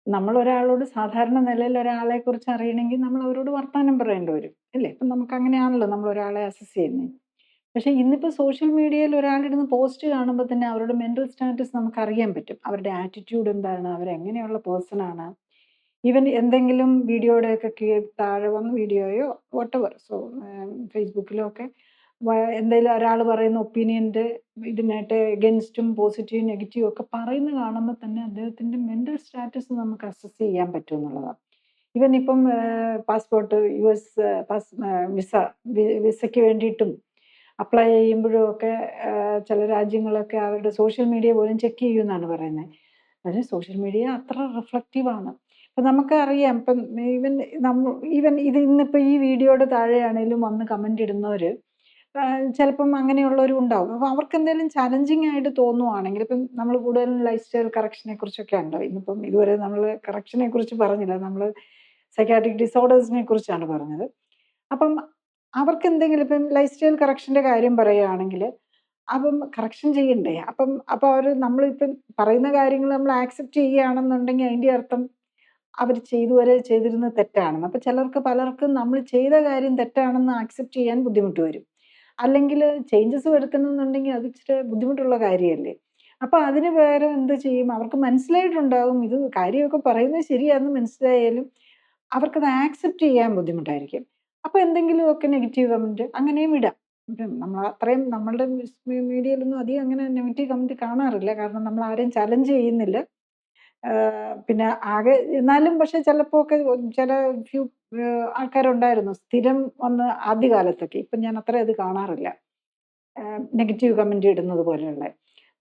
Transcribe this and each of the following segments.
നമ്മളൊരാളോട് സാധാരണ നിലയിൽ ഒരാളെക്കുറിച്ച് അറിയണമെങ്കിൽ നമ്മൾ അവരോട് വർത്താനം പറയേണ്ടി വരും. അല്ലേ? ഇപ്പം നമുക്കങ്ങനെയാണല്ലോ നമ്മളൊരാളെ അസസ് ചെയ്യുന്നെ. പക്ഷേ ഇന്നിപ്പോ സോഷ്യൽ മീഡിയയിൽ ഒരാളിടുന്ന പോസ്റ്റ് കാണുമ്പോ തന്നെ അവരുടെ മെന്റൽ സ്റ്റാറ്റസ് നമുക്കറിയാൻ പറ്റും. അവരുടെ ആറ്റിറ്റ്യൂഡ് എന്താണ്? അവരെങ്ങനെയുള്ള പേഴ്സണാണ്? ഈവൻ എന്തെങ്കിലും വീഡിയോയുടെയൊക്കെ താഴെ വന്ന വീഡിയോയോ വാട്ടെവർ ഫേസ്ബുക്കിലോ ഒക്കെ എന്തേലും ഒരാള് പറയുന്ന ഒപ്പീനിയന്റെ ഇതിനായിട്ട് എഗെയിൻസ്റ്റും പോസിറ്റീവും നെഗറ്റീവും ഒക്കെ പറയുന്നത് കാണുമ്പോ തന്നെ അദ്ദേഹത്തിന്റെ മെന്റൽ സ്റ്റാറ്റസ് നമുക്ക് അസസ് ചെയ്യാൻ പറ്റും എന്നുള്ളതാണ്. ഈവൻ ഇപ്പം പാസ്പോർട്ട് യുഎസ് വിസയ്ക്ക് വേണ്ടിയിട്ടും അപ്ലൈ ചെയ്യുമ്പോഴും ഒക്കെ ചില രാജ്യങ്ങളൊക്കെ അവരുടെ സോഷ്യൽ മീഡിയ പോലും ചെക്ക് ചെയ്യുമെന്നാണ് പറയുന്നത്. പക്ഷേ സോഷ്യൽ മീഡിയ അത്ര റിഫ്ലക്റ്റീവ് ആണ്. ഇപ്പം നമുക്കറിയാം ഇപ്പം ഈവൻ ഇത് ഇന്നിപ്പോൾ ഈ വീഡിയോയുടെ താഴെയാണേലും വന്ന് കമന്റ് ഇടുന്നവര് ചിലപ്പം അങ്ങനെയുള്ളവരും ഉണ്ടാവും. അപ്പോൾ അവർക്ക് എന്തെങ്കിലും ചലഞ്ചിങ് ആയിട്ട് തോന്നുവാണെങ്കിൽ ഇപ്പം നമ്മൾ കൂടുതലും ലൈഫ് സ്റ്റൈൽ കറക്ഷനെ കുറിച്ചൊക്കെ ഉണ്ടോ ഇന്നിപ്പം ഇതുവരെ നമ്മൾ കറക്ഷനെ കുറിച്ച് പറഞ്ഞില്ല. നമ്മൾ സൈക്കാട്രിക് ഡിസോർഡേഴ്സിനെ കുറിച്ചാണ് പറഞ്ഞത്. അപ്പം അവർക്ക് എന്തെങ്കിലും ഇപ്പം ലൈഫ് സ്റ്റൈൽ കറക്ഷന്റെ കാര്യം പറയുകയാണെങ്കിൽ അപ്പം കറക്ഷൻ ചെയ്യണ്ടേ? അപ്പം അവർ നമ്മളിപ്പം പറയുന്ന കാര്യങ്ങൾ നമ്മൾ ആക്സെപ്റ്റ് ചെയ്യുകയാണെന്നുണ്ടെങ്കിൽ അതിന്റെ അർത്ഥം അവർ ഇതുവരെ ചെയ്തിരുന്നത് തെറ്റാണെന്ന്. അപ്പൊ പലർക്കും നമ്മൾ ചെയ്ത കാര്യം തെറ്റാണെന്ന് ആക്സെപ്റ്റ് ചെയ്യാൻ ബുദ്ധിമുട്ട് വരും. അല്ലെങ്കിൽ ചേഞ്ചസ് വരുത്തണമെന്നുണ്ടെങ്കിൽ അത് ഇച്ചിരി ബുദ്ധിമുട്ടുള്ള കാര്യമല്ലേ? അപ്പൊ അതിന് പകരം എന്ത് ചെയ്യും? അവർക്ക് മനസ്സിലായിട്ടുണ്ടാകും ഇത് കാര്യമൊക്കെ പറയുന്നത് ശരിയാണെന്ന് മനസ്സിലായാലും അവർക്കത് ആക്സെപ്റ്റ് ചെയ്യാൻ ബുദ്ധിമുട്ടായിരിക്കും. അപ്പൊ എന്തെങ്കിലുമൊക്കെ നെഗറ്റീവ് കമന്റ് അങ്ങനെയും ഇടാം. ഇപ്പം നമ്മൾ അത്രയും നമ്മളുടെ മീഡിയയിലൊന്നും അധികം അങ്ങനെ നെഗറ്റീവ് കമന്റ് കാണാറില്ല. കാരണം നമ്മൾ ആരെയും ചലഞ്ച് ചെയ്യുന്നില്ല. പിന്നെ ആകെ എന്നാലും പക്ഷെ ചിലപ്പോ ഒക്കെ ചില ഫ്യൂ ആൾക്കാരുണ്ടായിരുന്നു സ്ഥിരം വന്ന് ആദ്യകാലത്തൊക്കെ. ഇപ്പം ഞാൻ അത്ര അത് കാണാറില്ല. നെഗറ്റീവ് കമന്റ് ഇടുന്നത് പോലെയുള്ള.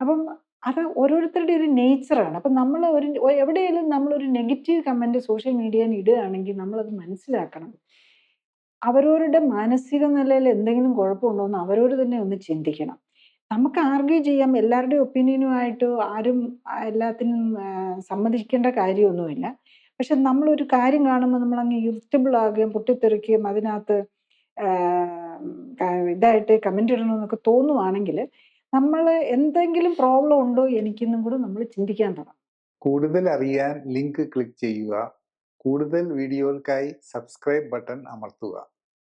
അപ്പം അത് ഓരോരുത്തരുടെ ഒരു നേച്ചറാണ്. അപ്പം നമ്മൾ എവിടെയെങ്കിലും നമ്മളൊരു നെഗറ്റീവ് കമന്റ് സോഷ്യൽ മീഡിയയിൽ ഇടുകയാണെങ്കിൽ നമ്മളത് മനസ്സിലാക്കണം. അവരവരുടെ മാനസിക നിലയിൽ എന്തെങ്കിലും കുഴപ്പമുണ്ടോ എന്ന് അവരോട് തന്നെ ഒന്ന് ചിന്തിക്കണം. നമുക്ക് ആർഗ്യൂ ചെയ്യാം. എല്ലാവരുടെയും ഒപ്പീനിയനുമായിട്ട് ആരും എല്ലാത്തിനും സമ്മതിക്കേണ്ട കാര്യമൊന്നുമില്ല. പക്ഷെ നമ്മളൊരു കാര്യം കാണുമ്പോൾ നമ്മളങ്ങ് ഇറിറ്റബിൾ ആകുകയും പൊട്ടിത്തെറിക്കുകയും അതിനകത്ത് ഇതായിട്ട് കമന്റ് ഇടണമെന്നൊക്കെ തോന്നുവാണെങ്കിൽ നമ്മൾ എന്തെങ്കിലും പ്രോബ്ലം ഉണ്ടോ എനിക്കെന്നും കൂടെ നമ്മൾ ചിന്തിക്കാൻ തുടങ്ങും. കൂടുതൽ അറിയാൻ ലിങ്ക് ക്ലിക്ക് ചെയ്യുക. കൂടുതൽ വീഡിയോകൾക്കായി സബ്സ്ക്രൈബ് ബട്ടൺ അമർത്തുക.